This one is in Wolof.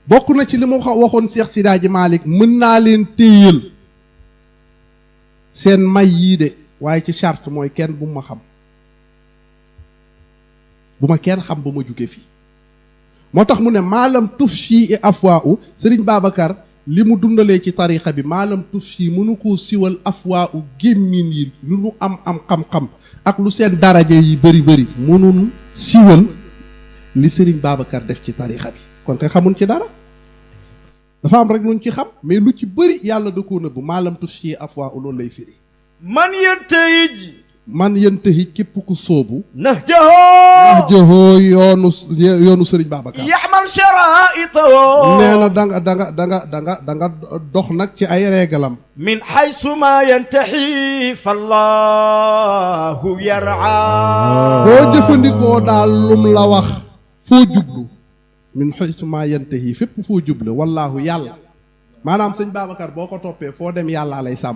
bokk na ci li ma waxoon Cheikh Sidaaji Malick mën naa leen téyal seen may yii de waaye ci charte mooy kenn bu ma xam, bu ma kenn xam ba ma jóge fii. moo tax mu ne maalam tufshi i afwaa'u Sëriñ Babacar li mu dundalee ci tarixa bi maalam tufshi mënu koo siwal afwaa'u gémmiñ yi lu nu am xam-xam ak lu seen daraje yi bëri mënunu siwal li Sëriñ Babacar def ci tarixa bi. kon kay xamuñ ci dara, dafa am rek luñ ci xam, mais lu ci bëri yàlla da koo nëbb. maalam tufshi afwaa'u loolu lay firi. man yentahij képp ku sóobu nahjahoo yoonu Sëriñ Babacar ya'mal sharaa'itahu nee na da nga dox nag ci ay régalam min haysu ma yantahi fallahu yar'a boo jëfandikoo daal lum la wax foo jublu min haysu ma yantahi fépp foo jublu wallaahu yàlla maanaam Sëñ Babacar boo ko toppee foo dem yàllaa lay sàmm.